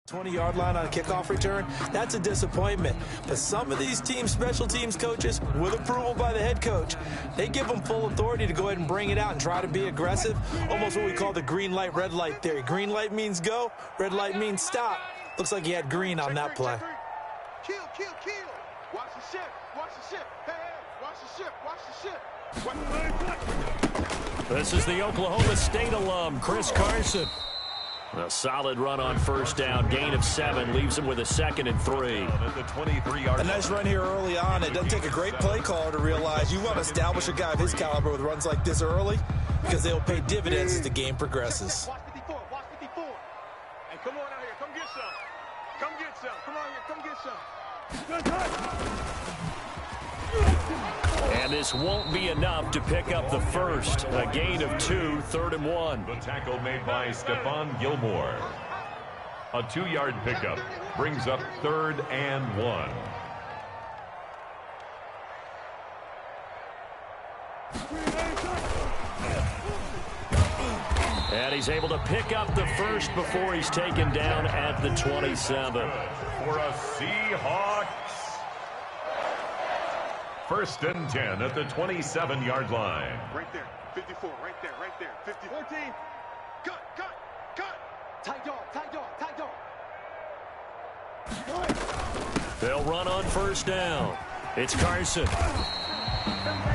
20-yard line on a kickoff return, that's a disappointment. But some of these team special teams coaches, with approval by the head coach, they give them full authority to go ahead and bring it out and try to be aggressive, almost what we call the green light, red light theory. Green light means go, red light means stop. Looks like he had green on that play. Kill. Watch the ship. Hey, watch the ship. This is the Oklahoma State alum, Chris Carson. A solid run on first down. Gain of 7 leaves him with a 2nd and 3. A nice run here early on. It doesn't take a great play caller to realize you want to establish a guy of his caliber with runs like this early because they'll pay dividends as the game progresses. Watch 54. Hey, come on out here. Come get some. Come on here. Come get some. And this won't be enough to pick up the first. A gain of 2, 3rd and 1. The tackle made by Stephon Gilmore. A 2-yard pickup brings up 3rd and 1. And he's able to pick up the first before he's taken down at the 27. For a Seahawks. 1st and 10 at the 27-yard line. Right there. 54. Right there. 50. 14. Cut. Tight dog. They'll run on first down. It's Carson.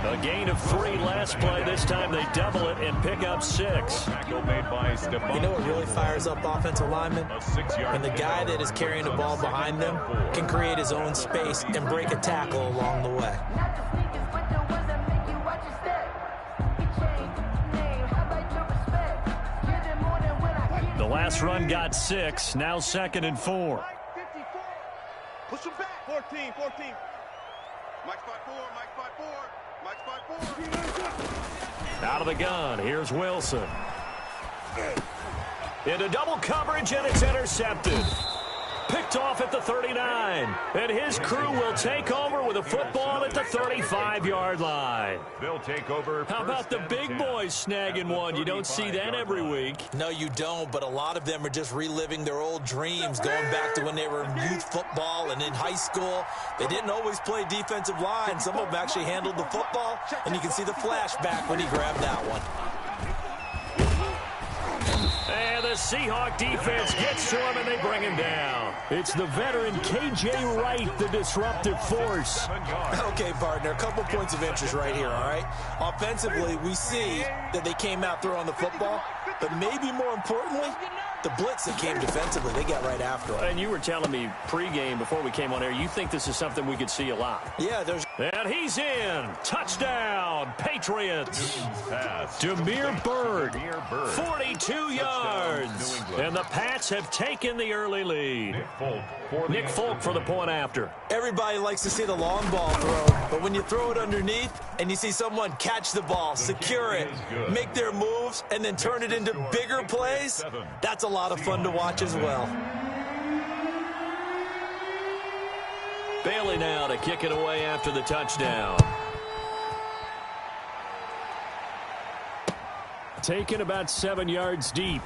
A gain of 3 last play. This time they double it and pick up 6. Tackle made by Stephon. You know what really fires up offensive linemen? When the guy that is carrying the ball behind them can create his own space and break a tackle along the way. The last run got 6. Now 2nd and 4. 54. Push him back. 14. Mike 5-4. Out of the gun. Here's Wilson. Into double coverage, and it's intercepted. Picked off at the 39. And his crew will take over with a football at the 35-yard line. They'll take over. How about the big boys snagging one? You don't see that every week. No, you don't, but a lot of them are just reliving their old dreams, going back to when they were in youth football and in high school. They didn't always play defensive line. Some of them actually handled the football, and you can see the flashback when he grabbed that one. And the Seahawk defense gets to him, and they bring him down. It's the veteran K.J. Wright, the disruptive force. Okay, partner, a couple points of interest right here, all right? Offensively, we see that they came out throwing the football, but maybe more importantly, the blitz that came defensively, they got right after it. And you were telling me pregame before we came on air, you think this is something we could see a lot. Yeah, there's... And he's in. Touchdown, Patriots. Demir Bird, 42 yards. And the Pats have taken the early lead. Nick Folk for the point after. Everybody likes to see the long ball throw, but when you throw it underneath and you see someone catch the ball, secure it, make their moves, and then turn it into bigger plays, that's a lot of fun to watch as well. Bailey now to kick it away after the touchdown. Taken about 7 yards deep.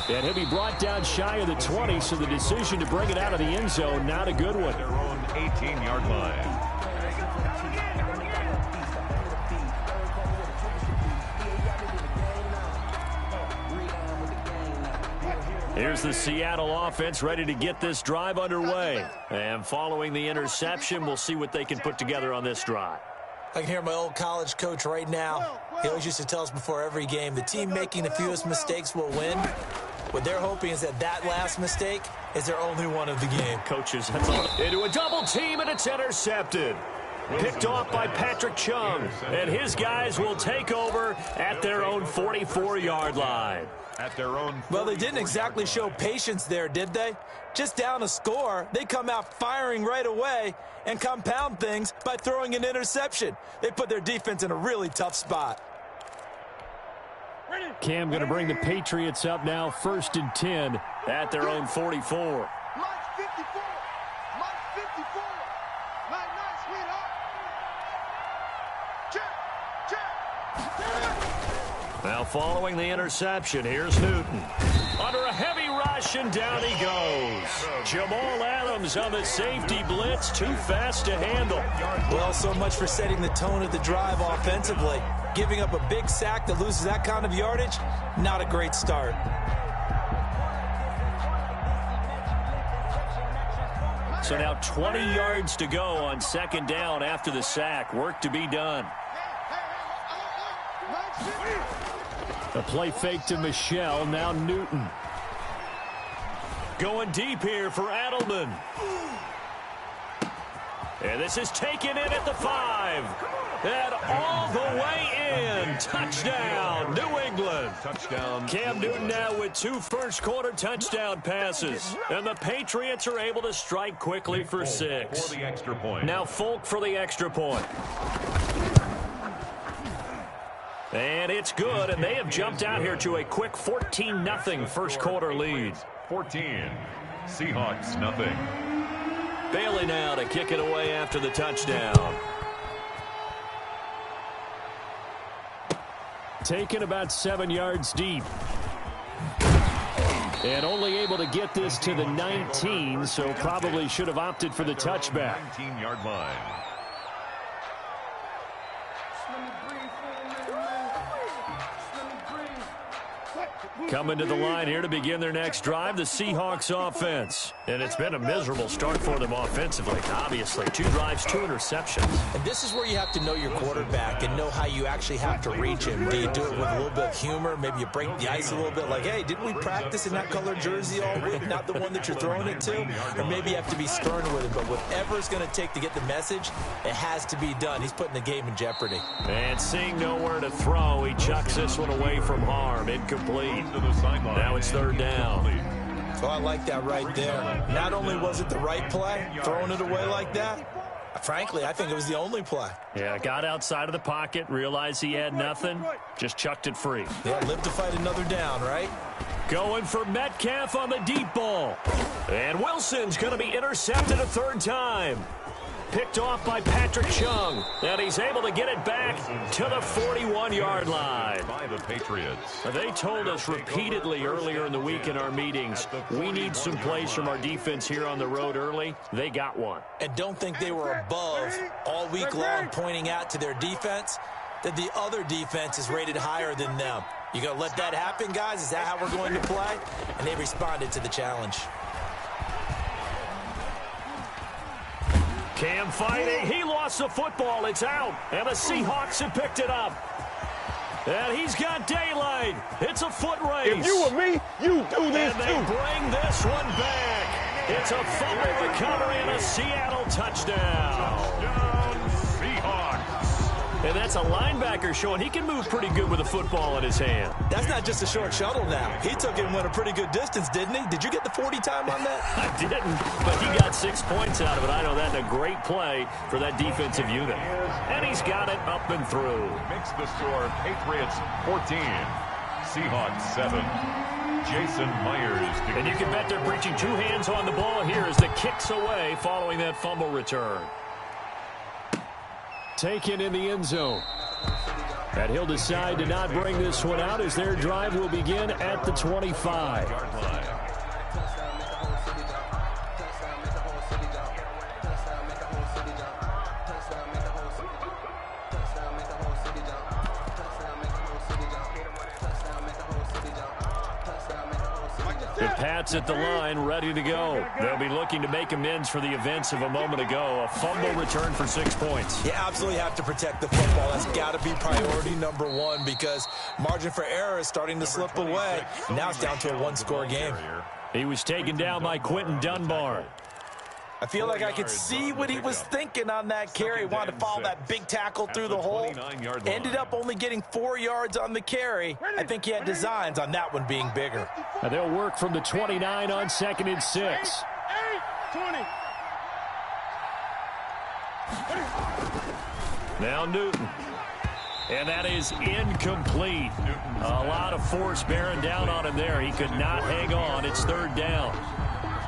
And he'll be brought down shy of the 20, so the decision to bring it out of the end zone, not a good one. Their own 18-yard line. Here's the Seattle offense ready to get this drive underway. And following the interception, we'll see what they can put together on this drive. I can hear my old college coach right now. He always used to tell us before every game, the team making the fewest mistakes will win. What they're hoping is that that last mistake is their only one of the game. Coaches, that's all. Into a double team, and it's intercepted. Picked off by Patrick Chung. And his guys will take over at their own 44-yard line. Well, they didn't exactly show patience there, did they? Just down a score, they come out firing right away and compound things by throwing an interception. They put their defense in a really tough spot. Cam going to bring the Patriots up now, 1st and 10 at their own 44. Mike 54. Nice, sweetheart. Check. Now following the interception, here's Newton. Under a heavy rush, possession. Down he goes. Jamal Adams on the safety blitz. Too fast to handle. Well, so much for setting the tone of the drive offensively. Giving up a big sack that loses that kind of yardage, not a great start. So now 20 yards to go on second down after the sack. Work to be done. A play fake to Michelle, now Newton. Going deep here for Adelman. And this is taken in at the 5. And all the way in. Touchdown, New England. Touchdown. Cam Newton now with 2 first-quarter touchdown passes. And the Patriots are able to strike quickly for 6. For the extra point. Now Folk for the extra point. And it's good, and they have jumped out here to a quick 14-0 first-quarter lead. 14. Seahawks, nothing. Bailey now to kick it away after the touchdown. Taken about 7 yards deep. And only able to get this to the 19, so probably should have opted for the touchback. 19-yard line. Coming to the line here to begin their next drive, the Seahawks offense. And it's been a miserable start for them offensively, obviously. 2 drives, 2 interceptions. And this is where you have to know your quarterback and know how you actually have to reach him. Do you do it with a little bit of humor? Maybe you break the ice a little bit like, hey, didn't we practice in that colored jersey all week? Not the one that you're throwing it to? Or maybe you have to be stern with him. But whatever it's going to take to get the message, it has to be done. He's putting the game in jeopardy. And seeing nowhere to throw, he chucks this one away from harm. Incomplete. Now it's third down. Oh, I like that right there. Not only was it the right play, throwing it away like that, frankly, I think it was the only play. Yeah, got outside of the pocket, realized he had nothing, just chucked it free. Yeah, live to fight another down, right? Going for Metcalf on the deep ball. And Wilson's going to be intercepted a 3rd time. Picked off by Patrick Chung. And he's able to get it back to the 41-yard line. By the Patriots. They told us repeatedly earlier in the week in our meetings, we need some plays from our defense here on the road early. They got one. And don't think they were above all week long pointing out to their defense that the other defense is rated higher than them. You going to let that happen, guys? Is that how we're going to play? And they responded to the challenge. Cam fighting. He lost the football. It's out. And the Seahawks have picked it up. And he's got daylight. It's a foot race. If you were me, you do this and they too. bring this one back. It's a fumble recovery and a Seattle touchdown. Touchdown, Seahawks. And that's a linebacker showing he can move pretty good with a football in his hand. That's not just a short shuttle now. He took it and went a pretty good distance, didn't he? Did you get the 40 time on that? I didn't, but he got 6 points out of it. I know that's a great play for that defensive unit. And he's got it up and through. Makes the score Patriots 14, Seahawks 7. Jason Myers. And you can bet they're preaching 2 hands on the ball here as the kick's away following that fumble return. Taken in the end zone. And he'll decide to not bring this one out as their drive will begin at the 25. The Pats at the line, ready to go. They'll be looking to make amends for the events of a moment ago. A fumble return for 6 points. You absolutely have to protect the football. That's got to be priority number 1 because margin for error is starting to slip away. Now it's down to a 1-score game. He was taken down by Quentin Dunbar. I feel like I could see what he was thinking on that carry. Wanted to follow that big tackle through the hole. Ended up only getting 4 yards on the carry. I think he had designs on that one being bigger. Now they'll work from the 29 on 2nd and 6. 20. Now Newton. And that is incomplete. A lot of force bearing down on him there. He could not hang on. It's 3rd down.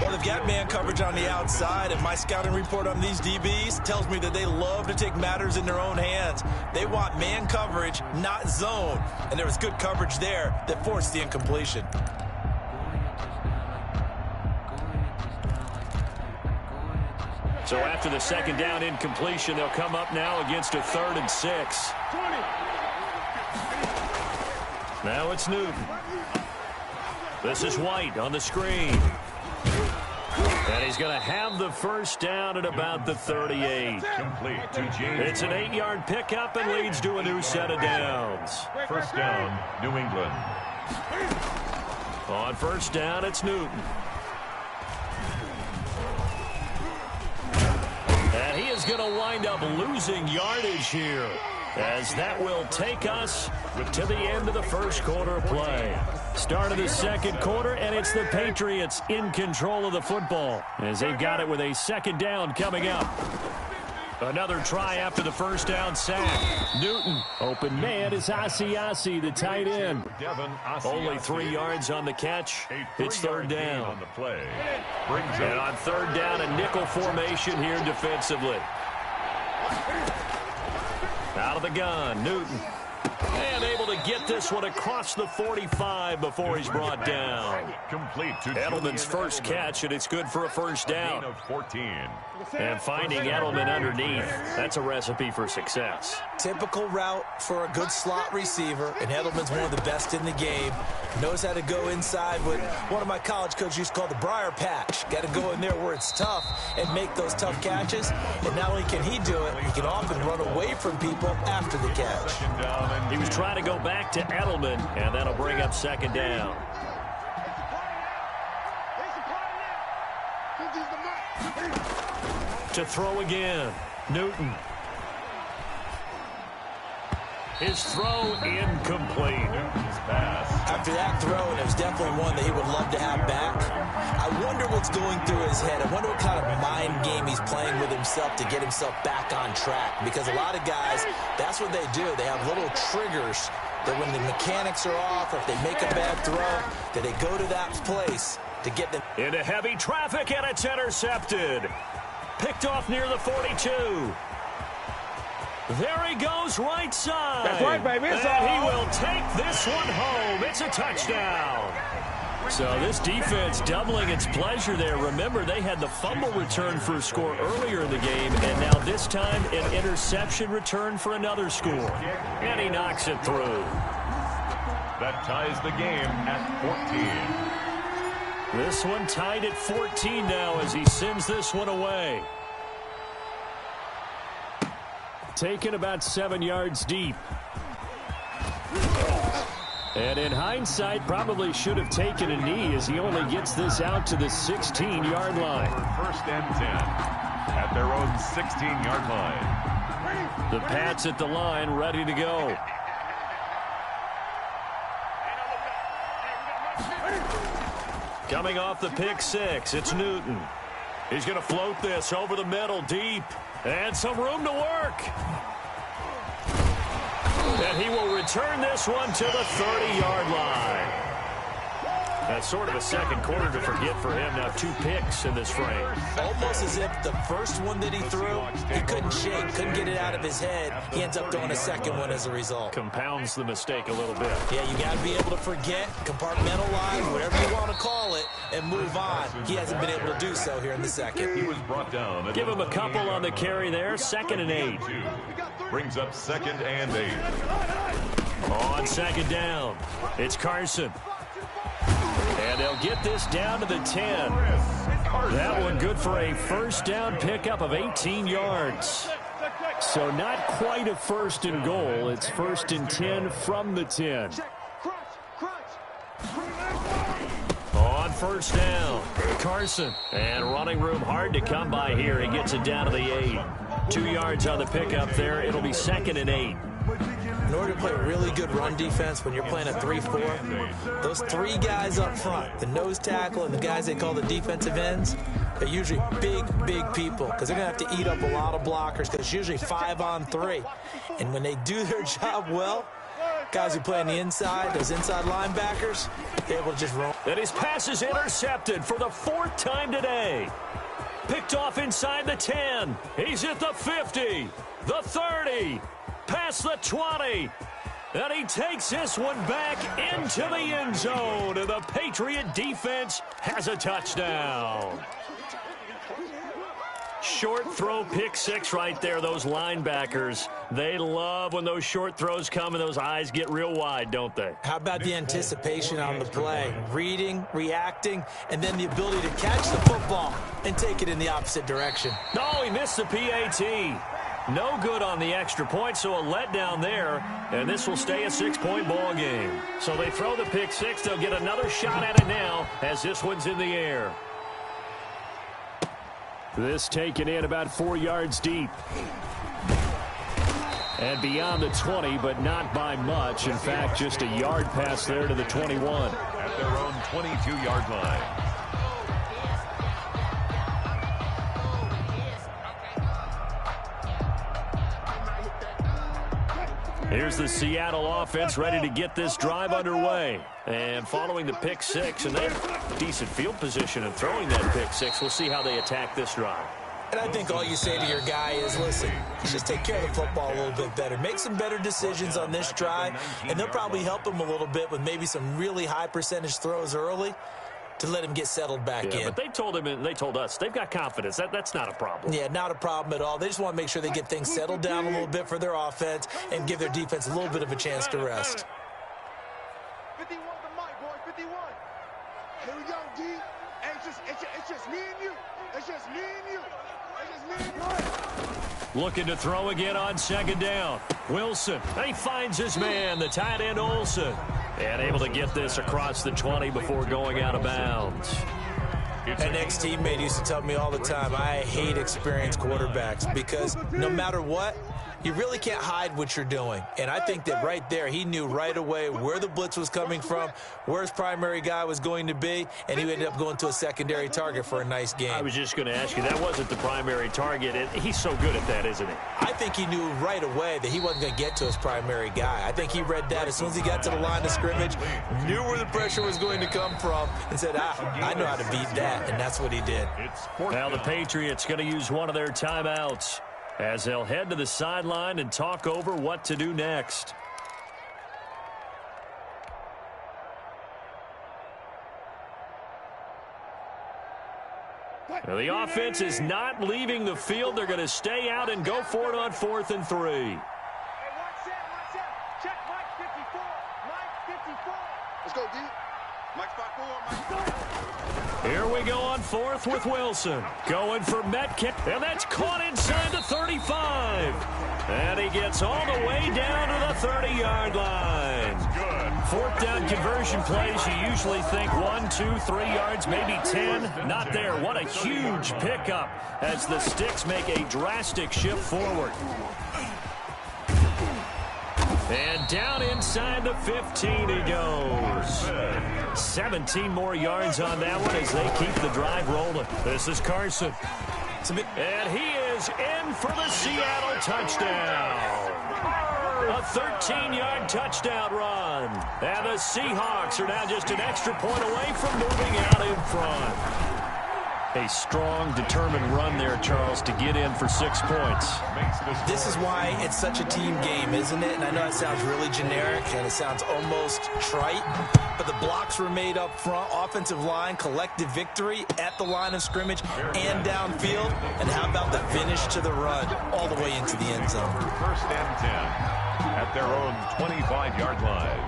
Well, they've got man coverage on the outside, and my scouting report on these DBs tells me that they love to take matters in their own hands. They want man coverage, not zone. And there was good coverage there that forced the incompletion. So after the second down incompletion, they'll come up now against a 3rd and 6. Now it's Newton. This is White on the screen. And he's going to have the first down at about the 38. Complete to James. It's an 8-yard pickup and leads to a new set of downs. First down, New England. On first down, it's Newton. And he is going to wind up losing yardage here, as that will take us to the end of the first quarter of play. Start of the second quarter, and it's the Patriots in control of the football, as they've got it with a second down coming up. Another try after the first down sack. Newton, open man is Asiasi, the tight end. Only 3 yards on the catch. It's third down. On the play. And on third down, a nickel formation here defensively. Out of the gun, Newton. And able to get this one across the 45 before he's brought down. Complete to Edelman's first catch, and it's good for a first down. of 14. And finding Edelman underneath, that's a recipe for success. Typical route for a good slot receiver, and Edelman's one of the best in the game. Knows how to go inside what one of my college coaches used to call the briar patch. Got to go in there where it's tough and make those tough catches. And not only can he do it, he can often run away from people after the catch. He was trying to go back to Edelman, and that'll bring up second down. To throw again, Newton. His throw incomplete. After that throw, and it was definitely one that he would love to have back, I wonder what's going through his head. I wonder what kind of mind game he's playing with himself to get himself back on track. Because a lot of guys, that's what they do. They have little triggers that when the mechanics are off, or if they make a bad throw, that they go to that place to get them. Into heavy traffic, and it's intercepted. Picked off near the 42. There he goes, right side. That's right, baby. It's and he will take this one home. It's a touchdown. So this defense doubling its pleasure there. Remember, they had the fumble return for a score earlier in the game, and now this time an interception return for another score. And he knocks it through. That ties the game at 14. This one tied at 14 now as he sends this one away. Taken about 7 yards deep. And in hindsight, probably should have taken a knee as he only gets this out to the 16-yard line. First and 10 at their own 16-yard line. The Pats at the line, ready to go. Coming off the pick six, it's Newton. He's going to float this over the middle deep. And some room to work. And he will return this one to the 30-yard line. That's sort of a second quarter to forget for him. Now 2 picks in this frame. Almost as if the first one that he threw, he couldn't shake, couldn't get it out of his head. He ends up throwing a second one as a result. Compounds the mistake a little bit. Yeah, you got to be able to forget, compartmentalize, whatever you want to call it, and move on. He hasn't been able to do so here in the second. He was brought down. Give him a couple on the carry there. 2nd and 8. Brings up 2nd and 8. On second down, it's Carson. And they'll get this down to the 10. That one good for a first down pickup of 18 yards. So not quite a first and goal. It's 1st and 10 from the 10. On first down, Carson. And running room hard to come by here. He gets it down to the 8. 2 yards on the pickup there. It'll be 2nd and 8. In order to play really good run defense when you're playing a 3-4, those 3 guys up front, the nose tackle and the guys they call the defensive ends, they're usually big people because they're going to have to eat up a lot of blockers because it's usually 5-on-3. And when they do their job well, guys who play on the inside, those inside linebackers, they're able to just roll. And his pass is intercepted for the 4th time today. Picked off inside the 10. He's at the 50, the 30. Past the 20, and he takes this one back into the end zone, and the Patriot defense has a touchdown. Short throw pick six right there. Those linebackers, they love when those short throws come and those eyes get real wide, don't they? How about the anticipation on the play? Reading, reacting, and then the ability to catch the football and take it in the opposite direction. No, he missed the PAT. No good on the extra point, so a letdown there, and this will stay a 6-point ball game. So they throw the pick six. They'll get another shot at it now as this one's in the air. This taken in about 4 yards deep. And beyond the 20, but not by much. In fact, just a yard pass there to the 21. At their own 22-yard line. Here's the Seattle offense ready to get this drive underway. And following the pick six, and they have decent field position and throwing that pick six. We'll see how they attack this drive. And I think all you say to your guy is, listen, just take care of the football a little bit better. Make some better decisions on this drive, and they'll probably help him a little bit with maybe some really high percentage throws early to let him get settled back in. But they told him and they told us they've got confidence. That's not a problem. Yeah, not a problem at all. They just want to make sure they get things settled down a little bit for their offense and give their defense a little bit of a chance to rest. 51 to Mike, boy, 51. Here we go, D. Hey, it's just me and you. It's just me and you. It's just me and you. Looking to throw again on second down. Wilson, he finds his man, the tight end Olsen. And able to get this across the 20 before going out of bounds. An ex-teammate used to tell me all the time, I hate experienced quarterbacks because no matter what, you really can't hide what you're doing. And I think that right there, he knew right away where the blitz was coming from, where his primary guy was going to be, and he ended up going to a secondary target for a nice game. I was just going to ask you, that wasn't the primary target. He's so good at that, isn't he? I think he knew right away that he wasn't going to get to his primary guy. I think he read that as soon as he got to the line of scrimmage, knew where the pressure was going to come from, and said, I know how to beat that, and that's what he did. Now the Patriots going to use one of their timeouts as they'll head to the sideline and talk over what to do next. Now the offense is not leaving the field. They're going to stay out and go for it on 4th and 3. Hey, watch that. Check Mike 54. Mike 54. Let's go, D. Mike 54. Mike 4. Here we go on 4th with Wilson. Going for Metcalf, and that's caught inside the 35. And he gets all the way down to the 30-yard line. 4th down conversion plays, you usually think 1, 2, 3 yards, maybe 10. Not there. What a huge pickup as the Sticks make a drastic shift forward. And down inside the 15 he goes. 17 more yards on that one as they keep the drive rolling. This is Carson. And he is in for the Seattle touchdown. A 13-yard touchdown run. And the Seahawks are now just an extra point away from moving out in front. A strong, determined run there, Charles, to get in for 6 points. This is why it's such a team game, isn't it? And I know it sounds really generic and it sounds almost trite, but the blocks were made up front, offensive line, collective victory at the line of scrimmage and downfield. And how about the finish to the run all the way into the end zone? 1st and 10 at their own 25-yard line.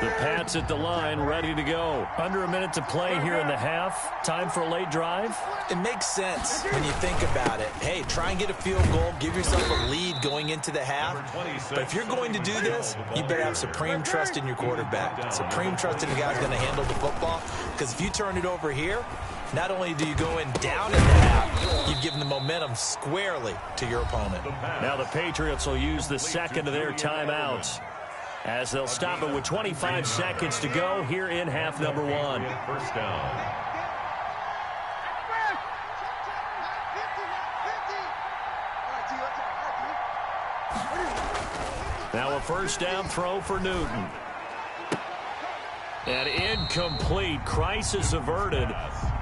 The Pats at the line, ready to go. Under a minute to play here in the half. Time for a late drive. It makes sense when you think about it. Hey, try and get a field goal. Give yourself a lead going into the half. But if you're going to do this, you better have supreme trust in your quarterback. Supreme trust in the guy who's going to handle the football. Because if you turn it over here, not only do you go in down in the half, you've given the momentum squarely to your opponent. Now the Patriots will use the second of their timeouts, as they'll stop it with 25 seconds to go here in half number 1. 1st down. Now a 1st down throw for Newton. And incomplete. Crisis averted.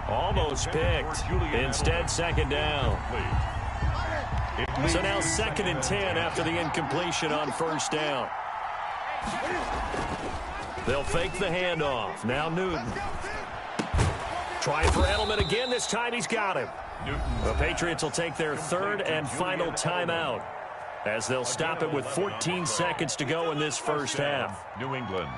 Almost picked. Instead, 2nd down. So now 2nd and 10 after the incompletion on 1st down. They'll fake the handoff. Now Newton. Trying for Edelman again. This time he's got him. The Patriots will take their third and final timeout, as they'll stop it with 14 seconds to go in this first half. New England.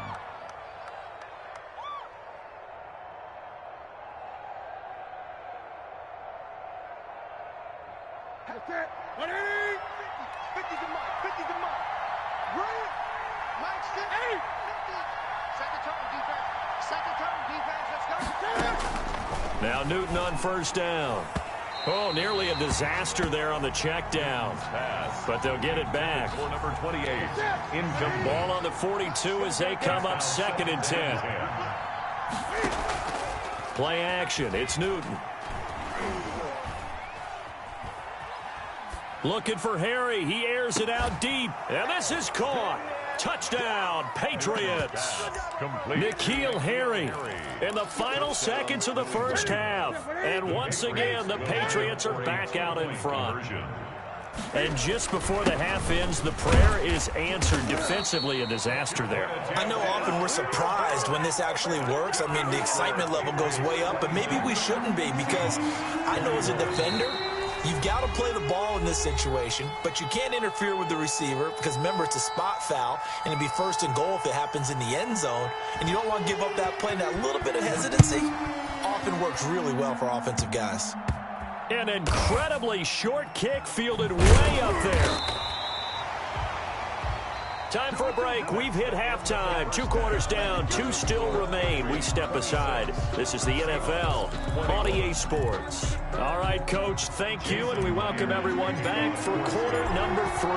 Now Newton on first down. Oh, nearly a disaster there on the check down. But they'll get it back. For number 28. Incomplete. Ball on the 42 as they come up 2nd and 10. Play action. It's Newton. Looking for Harry. He airs it out deep. And this is caught. Touchdown, Patriots. N'Keal Harry in the final seconds of the first half. And once again, the Patriots are back out in front. And just before the half ends, the prayer is answered. Defensively, a disaster there. I know often we're surprised when this actually works. I mean, the excitement level goes way up, but maybe we shouldn't be, because I know as a defender, you've got to play the ball in this situation, but you can't interfere with the receiver because, remember, it's a spot foul, and it'd be 1st and goal if it happens in the end zone, and you don't want to give up that play. And that little bit of hesitancy often works really well for offensive guys. An incredibly short kick fielded way up there. Time for a break. We've hit halftime. 2 quarters down. 2 still remain. We step aside. This is the NFL on EA Sports. All right, Coach, thank you, and we welcome everyone back for quarter number 3.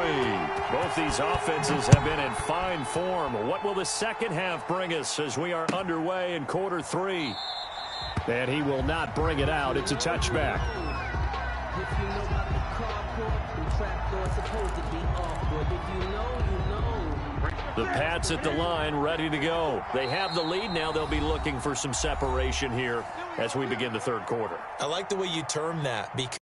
Both these offenses have been in fine form. What will the second half bring us as we are underway in quarter 3? And he will not bring it out. It's a touchback. If you know about the carport, the trapdoor's supposed to be awkward. If you know, you know. The Pats at the line, ready to go. They have the lead now. They'll be looking for some separation here as we begin the third quarter. I like the way you term that, because